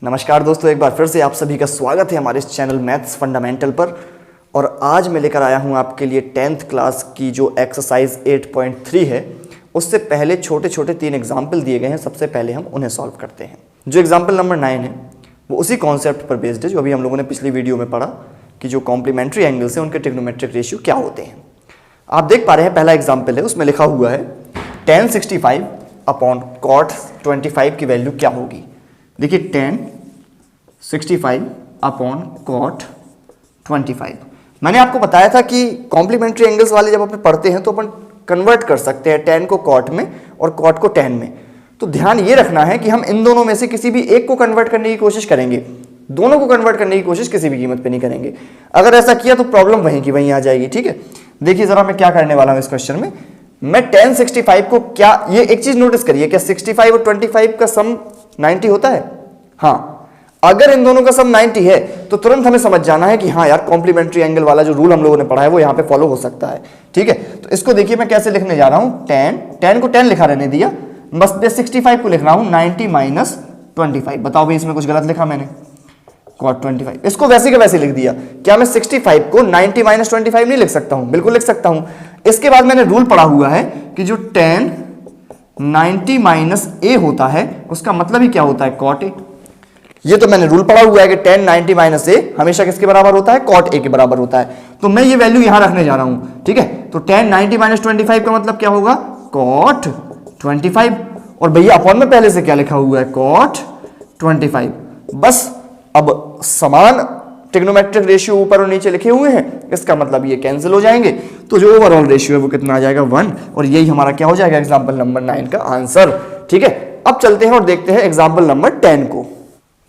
नमस्कार दोस्तों, एक बार फिर से आप सभी का स्वागत है हमारे इस चैनल मैथ्स फंडामेंटल पर। और आज मैं लेकर आया हूं आपके लिए 10th क्लास की जो एक्सरसाइज 8.3 है, उससे पहले छोटे छोटे 3 एग्जाम्पल दिए गए हैं। सबसे पहले हम उन्हें सॉल्व करते हैं। जो एग्जाम्पल नंबर 9 है वो उसी कॉन्सेप्ट पर बेस्ड है जो अभी हम लोगों ने पिछली वीडियो में पढ़ा कि जो कॉम्प्लीमेंट्री एंगल्स हैं उनके ट्रिग्नोमेट्रिक रेशियो क्या होते हैं। आप देख पा रहे हैं, पहला एग्जाम्पल है, उसमें लिखा हुआ है tan 65 अपॉन cot 25 की वैल्यू क्या होगी। देखिए tan 65 अपॉन cot 25, मैंने आपको बताया था कि कॉम्प्लीमेंट्री एंगल्स वाले जब अपन पढ़ते हैं तो अपन कन्वर्ट कर सकते हैं tan को cot में और cot को tan में। तो ध्यान ये रखना है कि हम इन दोनों में से किसी भी एक को कन्वर्ट करने की कोशिश करेंगे, दोनों को कन्वर्ट करने की कोशिश किसी भी कीमत पे नहीं करेंगे। अगर ऐसा किया तो प्रॉब्लम वहीं की वहीं आ जाएगी। ठीक है, देखिए जरा मैं क्या करने वाला हूं इस क्वेश्चन में। मैं tan 65 को क्या, ये एक चीज नोटिस करिए, क्या 65 और 25 का सम 90 होता है? हाँ, अगर इन दोनों का सम 90 है तो तुरंत हमें समझ जाना है कि हाँ यार, कॉम्प्लीमेंट्री एंगल वाला जो रूल हम लोगों ने पढ़ा है वो यहाँ पे फॉलो हो सकता है। ठीक है, तो इसको देखिए मैं कैसे लिखने जा रहा हूँ। tan को tan लिखा रहने दिया, बस 65 को लिख रहा हूँ 90 माइनस 25। बताओ भाई, इसमें कुछ गलत लिखा मैंने? cot 25, इसको वैसे के वैसे लिख दिया। क्या मैं 65 को 90 माइनस 25 नहीं लिख सकता हूं? बिल्कुल लिख सकता हूं। इसके बाद मैंने रूल पढ़ा हुआ है कि जो tan 90 माइनस a होता है उसका मतलब ही क्या होता है? cot a। ये तो मैंने रूल पढ़ा हुआ है कि tan 90 माइनस a हमेशा किसके बराबर होता है? cot a के बराबर होता है। तो मैं ये वैल्यू यहां रखने जा रहा हूं। ठीक है, तो tan 90 माइनस 25 का मतलब क्या होगा? cot 25। और भैया अपॉन में पहले से क्या लिखा हुआ है? cot 25। बस अब समान ट्रिग्नोमेट्रिक रेशियो ऊपर और नीचे लिखे हुए हैं, इसका मतलब ये कैंसिल हो जाएंगे, तो जो ओवरऑल रेशियो है वो कितना आ जाएगा? 1। और यही हमारा क्या हो जाएगा? एग्जांपल नंबर 9 का आंसर। ठीक है, अब चलते हैं और देखते हैं एग्जांपल नंबर 10 को।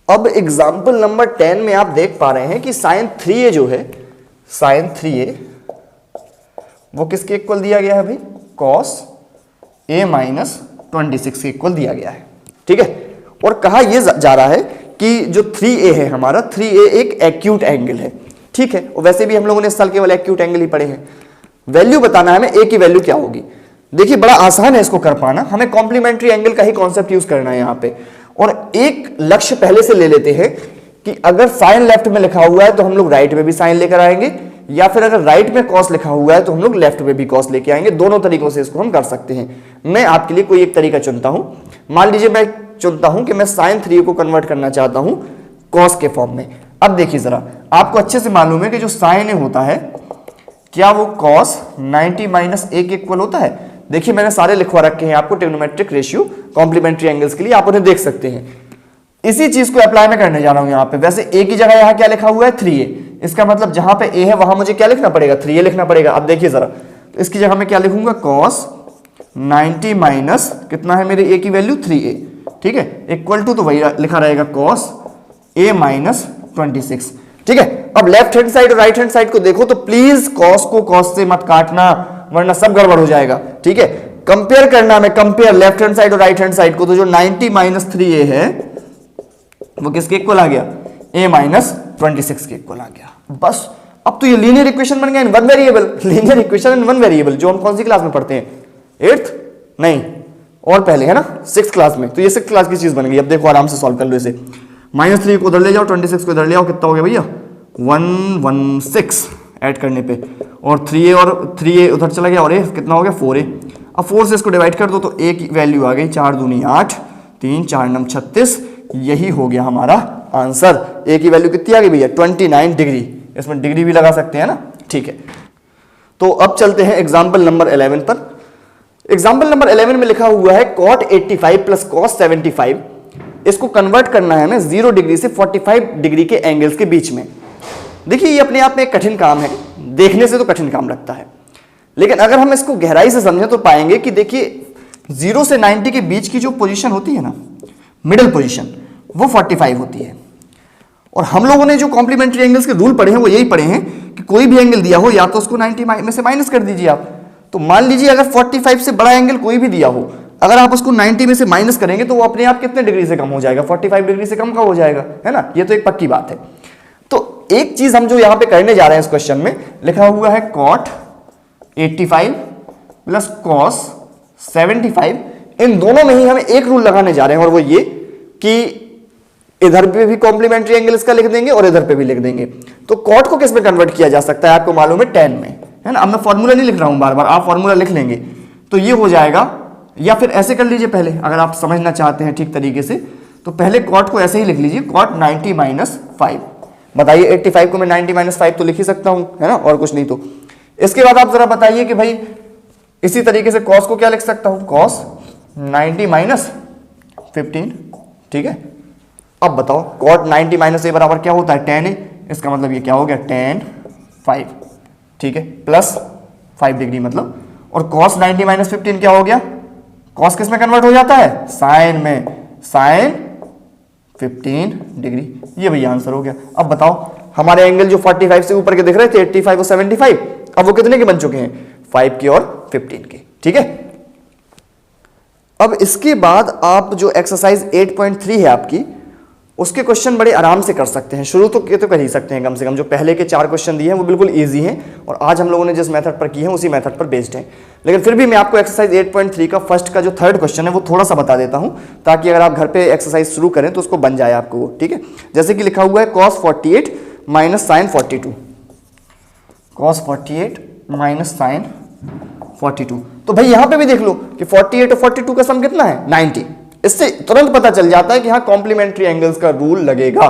अब एग्जांपल नंबर 10 में आप देख पा रहे हैं कि sin 3a जो है, sin 3a वो किसके इक्वल दिया गया है भाई? cos a माइनस 26 के इक्वल दिया गया है। ठीक है, और कहा यह जा रहा है कि जो 3a है हमारा, 3a एक एक्यूट एंगल है। ठीक है, और वैसे भी हम लोगों ने इस साल केवल एक्यूट एंगल ही पढ़े हैं। वैल्यू बताना है हमें a की वैल्यू क्या होगी। देखिए बड़ा आसान है इसको कर पाना, हमें कॉम्प्लीमेंट्री एंगल का ही कॉन्सेप्ट यूज करना है यहाँ पे। और एक लक्ष्य पहले से ले लेते हैं कि अगर साइन लेफ्ट में लिखा हुआ है तो हम लोग राइट में भी साइन लेकर आएंगे, या फिर अगर राइट में कॉस लिखा हुआ है तो हम लोग लेफ्ट में भी कॉस लेके आएंगे। दोनों तरीकों से इसको हम कर सकते हैं। मैं आपके लिए कोई एक तरीका चुनता हूं। मान लीजिए मैं चुनता हूं कि मैं sin 3 को कन्वर्ट करना चाहता हूं cos के फॉर्म में। अब देखिए जरा, आपको अच्छे से मालूम है कि जो sin a होता है क्या वो cos 90 माइनस a के इक्वल होता है? देखिए मैंने सारे लिखवा रखे हैं आपको ट्रिग्नोमेट्रिक रेशियो कॉम्प्लीमेंट्री एंगल्स के लिए, आप उन्हें देख सकते हैं। इसी चीज को अप्लाई मैं करने जा रहा हूं यहाँ पे। वैसे a की जगह यहाँ क्या लिखा हुआ है? 3a। इसका मतलब जहां पे a है वहां मुझे क्या लिखना पड़ेगा? 3a लिखना पड़ेगा। अब देखिए जरा, इसकी जगह मैं क्या लिखूंगा? cos 90 माइनस कितना है मेरे a की वैल्यू? 3a। ठीक है, इक्वल टू तो वही लिखा रहेगा cos a माइनस 26। ठीक है, अब लेफ्ट हैंड साइड और राइट हैंड साइड को देखो तो प्लीज cos को cos से मत काटना, वरना सब गड़बड़ हो जाएगा। ठीक है, कंपेयर करना है, कंपेयर लेफ्ट हैंड साइड और राइट हैंड साइड को। तो जो 90 माइनस 3a है वो किसके इक्वल आ गया? a माइनस 26 के इक्वल आ गया। बस अब तो ये लीनियर इक्वेशन बन गया in one variable. Linear equation in one variable, जो हम कौन सी क्लास में पढ़ते हैं? 8th नहीं, और पहले है ना, 6th क्लास में। तो ये 6th क्लास की चीज बन गई। अब देखो आराम से सॉल्व कर लो इसे। -3 को उधर ले जाओ, 26 को इधर ले आओ, कितना हो गया भैया? 116 ऐड करने पे, और 3a और 3a उधर चला गया, और a कितना हो गया? 4a। अब 4 से इसको डिवाइड कर दो तो a की वैल्यू आ गई 4 दूनी 8, 3 4 9 36। यही हो गया हमारा आंसर। a की वैल्यू कितनी आ गई भैया? 29 डिग्री। इसमें डिग्री भी लगा सकते हैं ना। ठीक है, तो अब चलते हैं एग्जाम्पल नंबर 11 पर। एग्जाम्पल नंबर 11 में लिखा हुआ है cot 85 प्लस cos 75। इसको कन्वर्ट करना है हमें 0 डिग्री से 45 डिग्री के एंगल्स के बीच में। देखिए ये अपने आप में एक कठिन काम है, देखने से तो कठिन काम लगता है, लेकिन अगर हम इसको गहराई से समझें तो पाएंगे कि देखिए 0 से 90 के बीच की जो पोजीशन होती है ना, मिडिल पोजीशन, वो 45 होती है। और हम लोगों ने जो कॉम्प्लीमेंट्री एंगल्स के रूल पढ़े हैं वो यही पढ़े हैं कि कोई भी एंगल दिया हो या तो उसको 90 में से माइनस कर दीजिए आप। तो मान लीजिए अगर 45 से बड़ा एंगल कोई भी दिया हो, अगर आप उसको 90 में से माइनस करेंगे तो वो अपने आप कितने डिग्री से कम हो जाएगा? 45 डिग्री से कम का हो जाएगा, है ना। ये तो एक पक्की बात है। तो एक चीज हम जो यहां पे करने जा रहे हैं इस क्वेश्चन में, लिखा हुआ है cot 85 प्लस cos 75। इन दोनों में ही हमें एक रूल लगाने जा रहे हैं, और वो ये कि इधर पे भी कॉम्प्लीमेंट्री एंगल इसका लिख देंगे और इधर पे भी लिख देंगे। तो कॉट को किस में कन्वर्ट किया जा सकता है, आपको मालूम है tan में, है ना। अब मैं फॉर्मूला नहीं लिख रहा हूं बार बार, आप फॉर्मूला लिख लेंगे तो ये हो जाएगा। या फिर ऐसे कर लीजिए पहले, अगर आप समझना चाहते हैं ठीक तरीके से, तो पहले कॉट को ऐसे ही लिख लीजिए, कॉट 90 माइनस 5। बताइए 85 को मैं 90 माइनस 5 तो लिख ही सकता हूं, है ना, और कुछ नहीं। तो इसके बाद आप जरा बताइए कि भाई इसी तरीके से कॉस को क्या लिख सकता हूं, कॉस 90 माइनस 15, ठीक है। अब बताओ कॉट 90 माइनस ए बराबर क्या होता है, tan ए, इसका मतलब ये क्या हो गया, tan 5, ठीक है, प्लस 5 डिग्री मतलब। और cos 90 माइनस 15 क्या हो गया, cos किस में कन्वर्ट हो जाता है, साइन में, साइन 15 डिग्री। ये भैया आंसर हो गया। अब बताओ हमारे एंगल जो 45 से ऊपर के दिख रहे थे 85 और 75, अब वो कितने के बन चुके हैं, 5 के और 15 के, ठीक है। अब इसके बाद आप जो एक्सरसाइज 8.3 है आपकी, उसके क्वेश्चन बड़े आराम से कर सकते हैं। शुरू तो कर ही सकते हैं कम से कम। जो पहले के 4 क्वेश्चन दिए हैं वो बिल्कुल इजी हैं और आज हम लोगों ने जिस मेथड पर की है उसी मेथड पर बेस्ड हैं। लेकिन फिर भी मैं आपको एक्सरसाइज 8.3 का फर्स्ट का जो 3rd क्वेश्चन है वो थोड़ा सा बता देता हूं, ताकि अगर आप घर पे एक्सरसाइज शुरू करें तो उसको बन जाए आपको वो, ठीक है। जैसे कि लिखा हुआ है cos 48 minus sine 42, cos 48 minus sine 42। तो भाई यहां पे भी देख लो कि 48 और 42 का सम कितना है, 90। इससे तुरंत पता चल जाता है कि हाँ कॉम्प्लीमेंट्री एंगल्स का रूल लगेगा।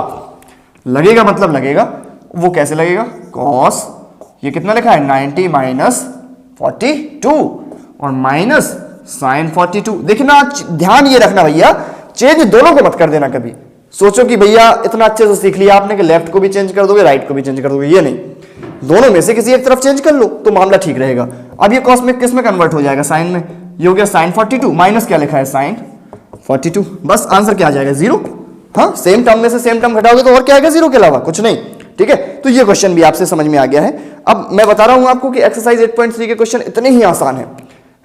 लगेगा मतलब लगेगा, वो कैसे लगेगा, cos ये कितना लिखा है 90 माइनस 42 और माइनस साइन 42। देखना, ध्यान ये रखना भैया, चेंज दोनों को मत कर देना कभी। सोचो कि भैया इतना अच्छे से सीख लिया आपने कि लेफ्ट को भी चेंज कर दोगे राइट को भी चेंज कर दोगे, ये नहीं, दोनों में से किसी एक तरफ चेंज कर लो तो मामला ठीक रहेगा। अब ये cos में किस में कन्वर्ट हो जाएगा, साइन में। ये हो गया साइन 42 माइनस क्या लिखा है, साइन 42। बस आंसर क्या आ जाएगा, 0। हाँ, सेम टर्म में से सेम टर्म घटाओगे तो और क्या आएगा, 0 के अलावा कुछ नहीं, ठीक है। तो ये क्वेश्चन भी आपसे समझ में आ गया है। अब मैं बता रहा हूं आपको कि एक्सरसाइज 8.3 के क्वेश्चन इतने ही आसान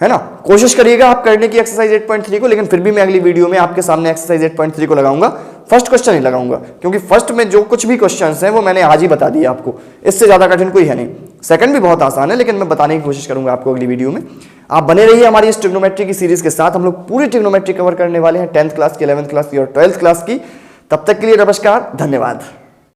है ना। कोशिश करिएगा आप करने की एक्सरसाइज 8.3 को, लेकिन फिर भी मैं अगली वीडियो में आपके सामने एक्सरसाइज 8.3 को लगाऊंगा। फर्स्ट क्वेश्चन ही लगाऊंगा, क्योंकि फर्स्ट में जो कुछ भी क्वेश्चंस हैं वो मैंने आज ही बता दिया आपको, इससे ज्यादा कठिन कोई है नहीं। सेकंड भी बहुत आसान है, लेकिन मैं बताने की कोशिश करूंगा आपको अगली वीडियो में। आप बने रहिए हमारी इस ट्रिग्नोमेट्री की सीरीज के साथ। हम लोग पूरी ट्रिग्नोमेट्री कवर करने वाले हैं 10th क्लास की, 11th क्लास की और 12th क्लास की। तब तक के लिए नमस्कार, धन्यवाद।